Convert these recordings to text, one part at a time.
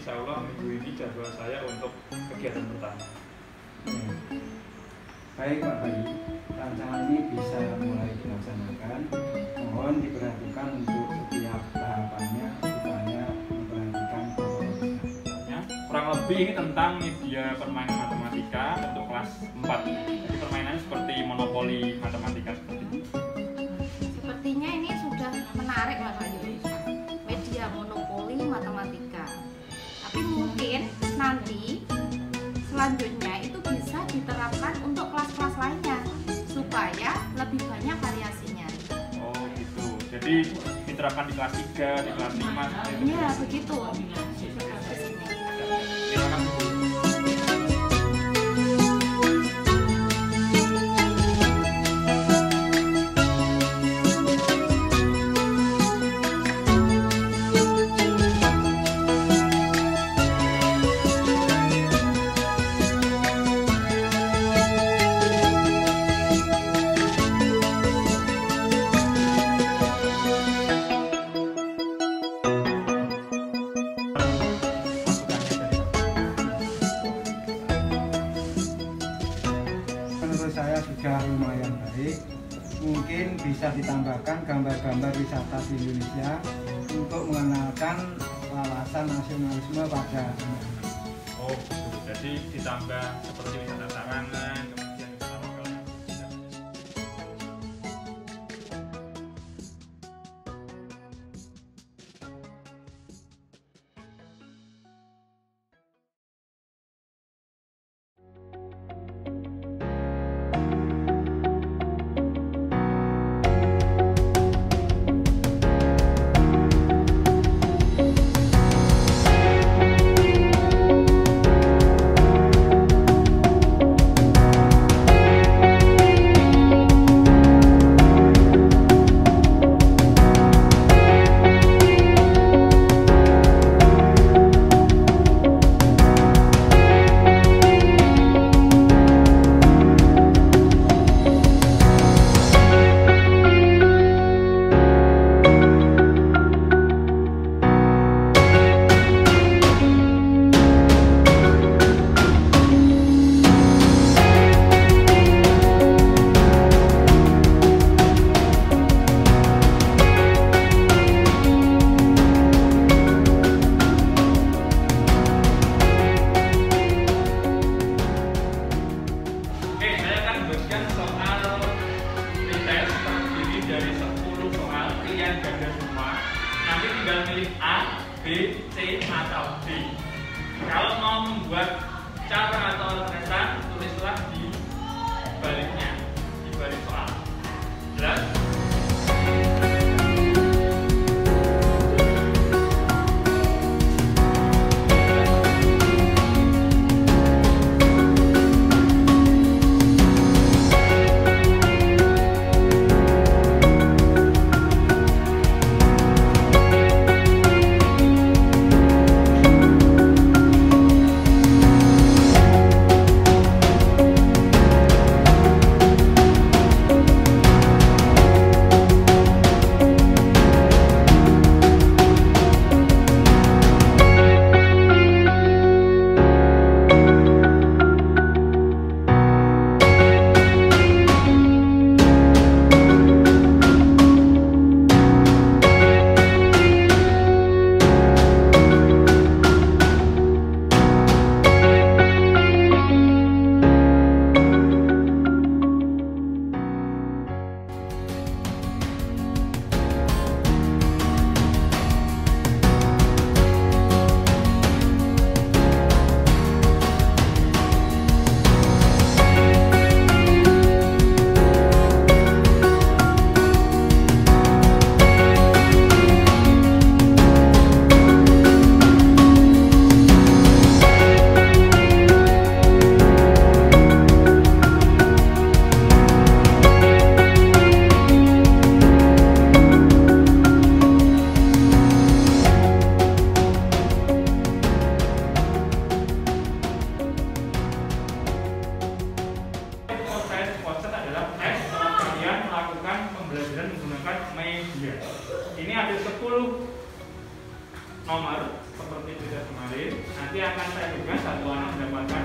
insya Allah minggu ini jadwal saya untuk kegiatan pertama. Baik Pak Bayi, rancangan ini bisa mulai dilaksanakan. Mohon diperhatikan untuk setiap tahapannya supaya memperhatikan protokol kesehatan. Kurang lebih ini tentang media permainan matematika untuk kelas 4. Jadi permainannya seperti monopoli matematika seperti ini. Sepertinya ini sudah menarik Mas Bayu, media monopoli matematika. Tapi mungkin nanti selanjutnya itu bisa diterapkan untuk kelas-kelas lainnya supaya lebih banyak variasinya. Oh gitu. Jadi diterapkan di kelas 3, di kelas 5 seperti itu. Iya, begitu. Terima kasih Bu. Menurut saya sudah lumayan baik. Mungkin bisa ditambahkan gambar-gambar wisata di Indonesia untuk mengenalkan wawasan nasionalisme pada anak-anak. Oh gitu. Jadi ditambah seperti wisata tarangan, kemudian wisata lokal. Oke, saya akan memberikan soal pretest terdiri dari 10 soal pilihan ganda semua. Nanti tinggal pilih A, B, C, atau D. Kalau mau membuat cara atau tulisan, tulislah di baliknya, di balik soal. Jelas? Ini ada 10 nomor seperti tidak kemarin. Nanti akan saya berikan satu anak mendapatkan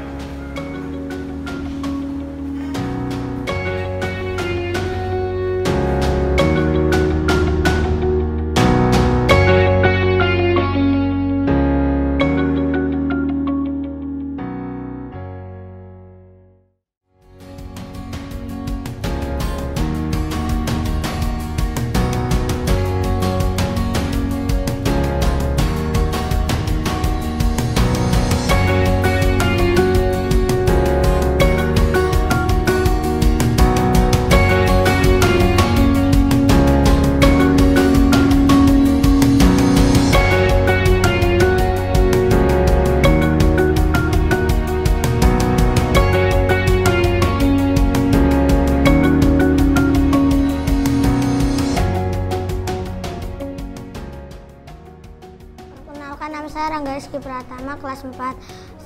Nama saya Rangga Rizky Pratama, kelas 4.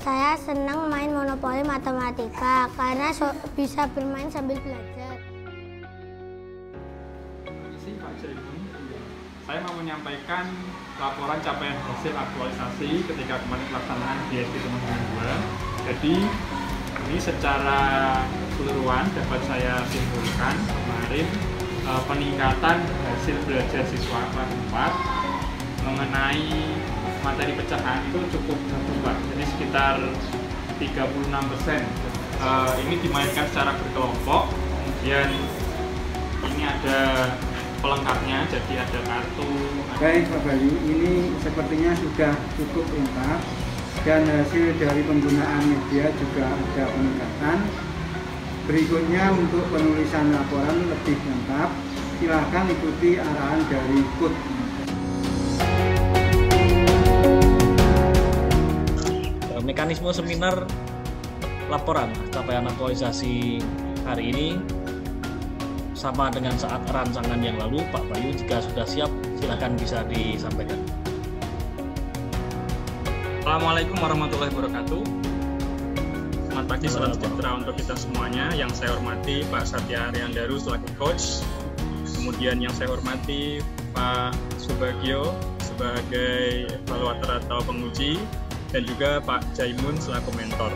Saya senang main monopoli matematika karena bisa bermain sambil belajar. Pak Jaimun, saya mau menyampaikan laporan capaian hasil aktualisasi ketika kemarin pelaksanaan GSD teman-teman 2. Jadi ini secara keseluruhan dapat saya simpulkan kemarin peningkatan hasil belajar siswa kelas 4 mengenai materi pecahan itu cukup berubah, jadi sekitar 36%. Ini dimainkan secara berkelompok, kemudian ini ada pelengkapnya, jadi ada kartu. Baik Pak Bayu, ini sepertinya sudah cukup lengkap dan hasil dari penggunaan media juga ada peningkatan. Berikutnya untuk penulisan laporan lebih lengkap, silakan ikuti arahan dari KUT. Mekanisme seminar laporan capaian aktualisasi hari ini sama dengan saat rancangan yang lalu. Pak Bayu jika sudah siap, silakan bisa disampaikan. Assalamualaikum warahmatullahi wabarakatuh. Selamat pagi, salam sejahtera untuk kita semuanya. Yang saya hormati Pak Satya Ariandaru selaku coach, kemudian yang saya hormati Pak Subagio sebagai evaluator atau penguji, dan juga Pak Jaimun selaku mentor.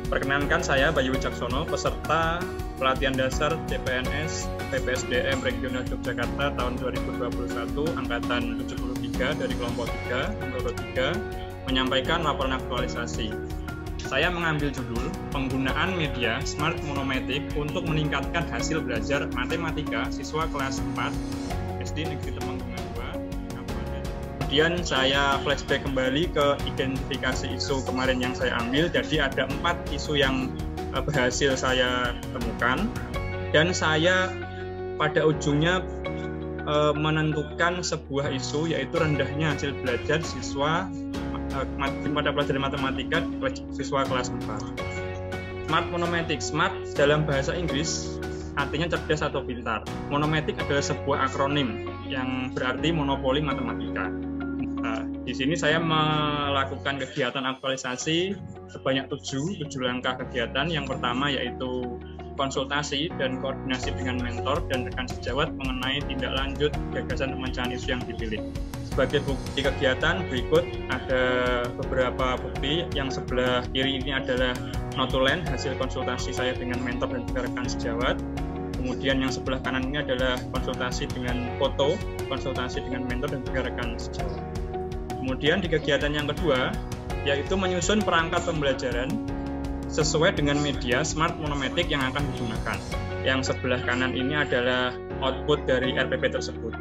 Perkenankan saya Bayu Wicaksono, peserta pelatihan dasar CPNS PPSDM Regional Yogyakarta tahun 2021 angkatan 73 dari kelompok 3 nomor 3 menyampaikan laporan aktualisasi. Saya mengambil judul penggunaan media Smart Monomatic untuk meningkatkan hasil belajar matematika siswa kelas 4 SD Negeri Temanggungan 2. Kemudian saya flashback kembali ke identifikasi isu kemarin yang saya ambil. Jadi ada 4 isu yang berhasil saya temukan, dan saya pada ujungnya menentukan sebuah isu, yaitu rendahnya hasil belajar siswa pada pelajaran matematika siswa kelas 4. Smart Monomatic. Smart dalam bahasa Inggris artinya cerdas atau pintar. Monomatic adalah sebuah akronim yang berarti monopoli matematika. Di sini saya melakukan kegiatan aktualisasi sebanyak 7 langkah kegiatan. Yang pertama yaitu konsultasi dan koordinasi dengan mentor dan rekan sejawat mengenai tindak lanjut gagasan pemecahan isu yang dipilih. Sebagai bukti kegiatan berikut ada beberapa bukti. Yang sebelah kiri ini adalah notulen hasil konsultasi saya dengan mentor dan juga rekan sejawat. Kemudian yang sebelah kanan ini adalah konsultasi dengan foto, konsultasi dengan mentor dan juga rekan sejawat. Kemudian di kegiatan yang kedua, yaitu menyusun perangkat pembelajaran sesuai dengan media Smart Monomatic yang akan digunakan. Yang sebelah kanan ini adalah output dari RPP tersebut.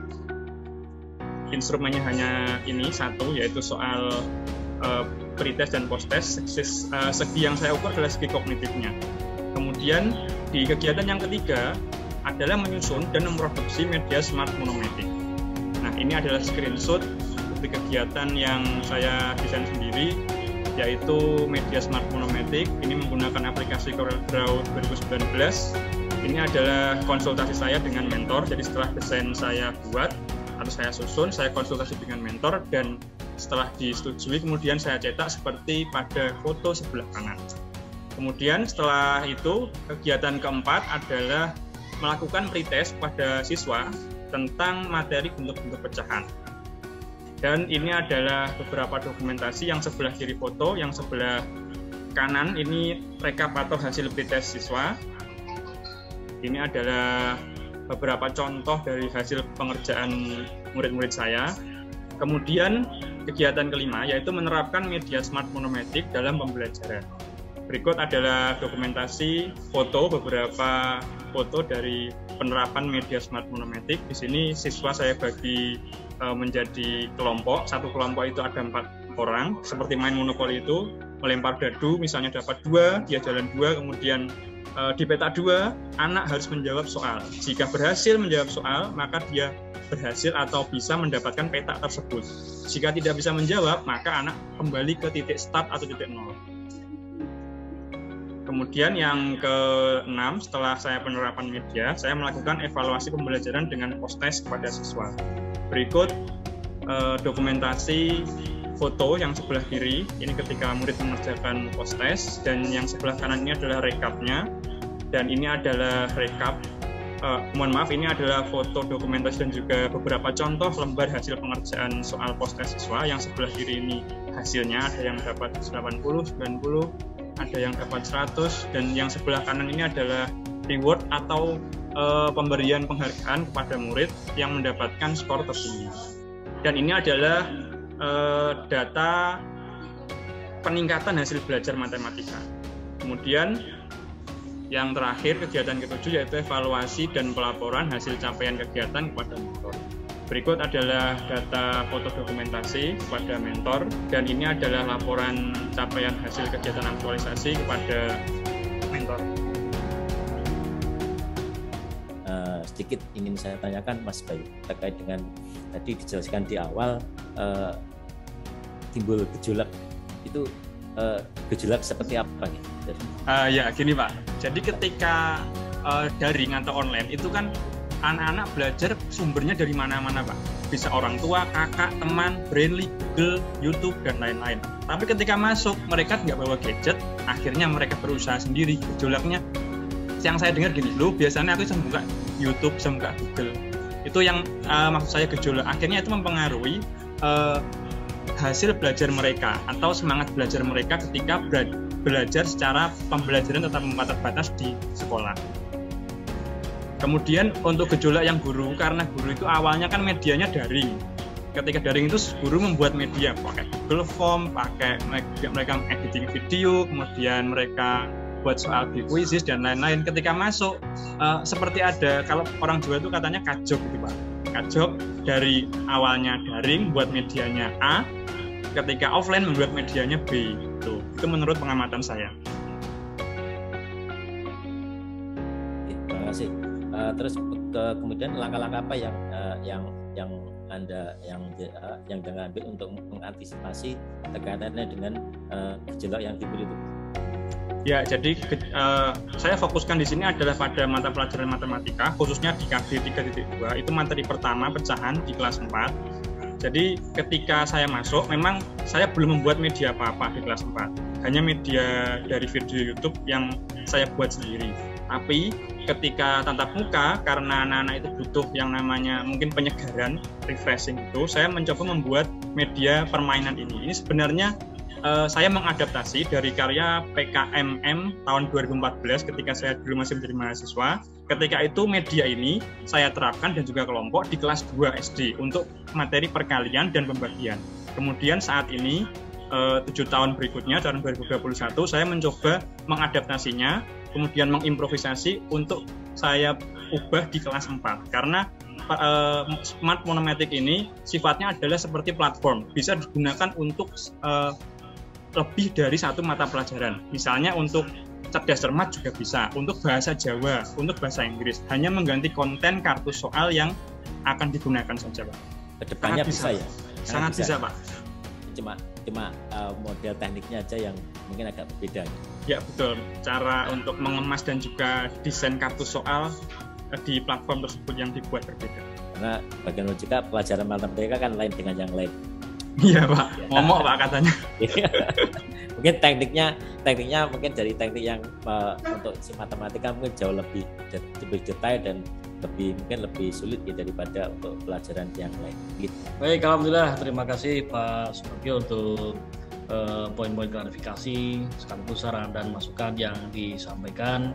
Instrumennya hanya ini satu, yaitu soal pretest dan posttest. Segi yang saya ukur adalah segi kognitifnya. Kemudian di kegiatan yang ketiga adalah menyusun dan memproduksi media Smart Monomatic. Nah, ini adalah screenshot bukti kegiatan yang saya desain sendiri, yaitu media Smart Monomatic. Ini menggunakan aplikasi CorelDRAW 2019. Ini adalah konsultasi saya dengan mentor. Jadi setelah desain saya buat atau saya susun, saya konsultasi dengan mentor, dan setelah disetujui kemudian saya cetak seperti pada foto sebelah kanan. Kemudian setelah itu kegiatan keempat adalah melakukan pretest pada siswa tentang materi bentuk-bentuk pecahan. Dan ini adalah beberapa dokumentasi, yang sebelah kiri foto, yang sebelah kanan ini rekap atau hasil pretest siswa. Ini adalah beberapa contoh dari hasil pengerjaan murid-murid saya. Kemudian kegiatan kelima yaitu menerapkan media smart monomatic dalam pembelajaran. Berikut adalah dokumentasi foto, beberapa foto dari penerapan media smart monomatic. Di sini siswa saya bagi menjadi kelompok. Satu kelompok itu ada 4 orang, seperti main monopoli itu, melempar dadu, misalnya dapat 2, dia jalan 2, kemudian di peta 2, anak harus menjawab soal. Jika berhasil menjawab soal, maka dia berhasil atau bisa mendapatkan peta tersebut. Jika tidak bisa menjawab, maka anak kembali ke titik start atau titik 0. Kemudian yang ke-6, setelah saya penerapan media, saya melakukan evaluasi pembelajaran dengan post-test kepada siswa. Berikut dokumentasi foto yang sebelah kiri, ini ketika murid mengerjakan post-test, dan yang sebelah kanan ini adalah rekapnya, dan ini adalah rekap, ini adalah foto dokumentasi dan juga beberapa contoh lembar hasil pengerjaan soal post-test siswa. Yang sebelah kiri ini hasilnya, ada yang dapat 80, 90, ada yang dapat 100, dan yang sebelah kanan ini adalah reward atau pemberian penghargaan kepada murid yang mendapatkan skor tertinggi. Dan ini adalah data peningkatan hasil belajar matematika. Kemudian yang terakhir, kegiatan ke-7 yaitu evaluasi dan pelaporan hasil capaian kegiatan kepada mentor. Berikut adalah data foto dokumentasi kepada mentor, dan ini adalah laporan capaian hasil kegiatan aktualisasi kepada mentor. Sedikit ingin saya tanyakan Mas Bayu terkait dengan tadi dijelaskan di awal timbul gejolak itu, gejolak seperti apa nih? Ya gini Pak, jadi ketika daring atau online itu kan anak-anak belajar sumbernya dari mana-mana Pak. Bisa orang tua, kakak, teman, Brainly, Google, YouTube, dan lain-lain. Tapi ketika masuk mereka nggak bawa gadget, akhirnya mereka berusaha sendiri. Gejolaknya yang saya dengar gini, loh biasanya aku bisa buka YouTube, bisa buka Google. Itu yang maksud saya gejolak. Akhirnya itu mempengaruhi hasil belajar mereka atau semangat belajar mereka ketika belajar secara pembelajaran tetap muka terbatas di sekolah. Kemudian untuk gejolak yang guru, karena guru itu awalnya kan medianya daring. Ketika daring itu guru membuat media pakai Google Form, pakai mereka editing video, kemudian mereka buat soal di kuisis dan lain-lain. Ketika masuk seperti ada, kalau orang Jawa itu katanya kajok gitu Pak. Kajok dari awalnya daring buat medianya A, ketika offline membuat medianya B. Itu menurut pengamatan saya. Terima kasih. Terus kemudian langkah-langkah apa yang Anda yang dengan ambil untuk mengantisipasi tekanaannya dengan gejolak yang timbul itu? Ya, jadi saya fokuskan di sini adalah pada mata pelajaran matematika, khususnya di KD 3.2. Itu materi pertama pecahan di kelas 4. Jadi ketika saya masuk, memang saya belum membuat media apa-apa di kelas 4. Hanya media dari video YouTube yang saya buat sendiri. Tapi ketika tatap muka, karena anak-anak itu butuh yang namanya mungkin penyegaran, refreshing itu, saya mencoba membuat media permainan ini. Ini sebenarnya saya mengadaptasi dari karya PKMM tahun 2014 ketika saya dulu masih menjadi mahasiswa. Ketika itu media ini saya terapkan dan juga kelompok di kelas 2 SD untuk materi perkalian dan pembagian. Kemudian saat ini 7 tahun berikutnya, tahun 2021, saya mencoba mengadaptasinya, kemudian mengimprovisasi untuk saya ubah di kelas 4. Karena Smart Monomatic ini sifatnya adalah seperti platform, bisa digunakan untuk lebih dari satu mata pelajaran. Misalnya untuk cerdas cermat juga bisa, untuk bahasa Jawa, untuk bahasa Inggris. Hanya mengganti konten kartu soal yang akan digunakan saja, Pak. Kedepannya bisa ya? Sangat bisa, Pak. Cuma model tekniknya aja yang mungkin agak berbeda. Ya, betul. Cara untuk mengemas dan juga desain kartu soal di platform tersebut yang dibuat berbeda. Karena bagian logika pelajaran matematika kan lain dengan yang lain. Iya Pak, ngomong Pak katanya. Mungkin tekniknya mungkin dari teknik yang untuk si matematika mungkin jauh lebih detail dan mungkin lebih sulit ya daripada untuk pelajaran yang lain. Gitu. Baik, alhamdulillah, terima kasih Pak Subagio untuk poin-poin klarifikasi sekaligus saran dan masukan yang disampaikan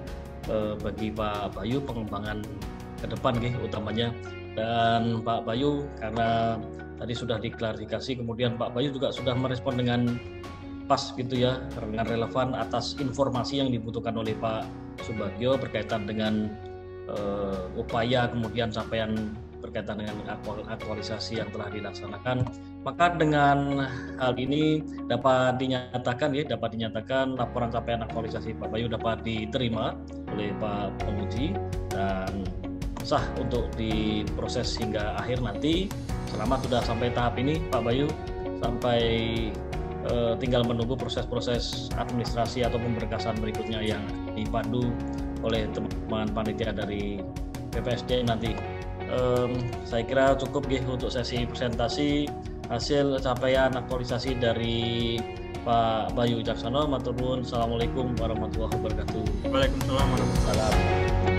bagi Pak Bayu pengembangan ke depan utamanya. Dan Pak Bayu, karena tadi sudah diklarifikasi, kemudian Pak Bayu juga sudah merespon dengan pas gitu ya, dengan relevan atas informasi yang dibutuhkan oleh Pak Subagio berkaitan dengan upaya kemudian capaian berkaitan dengan aktualisasi yang telah dilaksanakan. Maka dengan hal ini dapat dinyatakan laporan capaian aktualisasi Pak Bayu dapat diterima oleh Pak Penguji dan sah untuk diproses hingga akhir nanti. Selama sudah sampai tahap ini Pak Bayu, sampai tinggal menunggu proses-proses administrasi atau pemberkasan berikutnya yang dipandu oleh teman-teman panitia dari PPSD nanti. Saya kira cukup untuk sesi presentasi hasil capaian aktualisasi dari Pak Bayu Wicaksono. Matur nuwun. Assalamualaikum warahmatullahi wabarakatuh. Waalaikumsalam warahmatullahi wabarakatuh.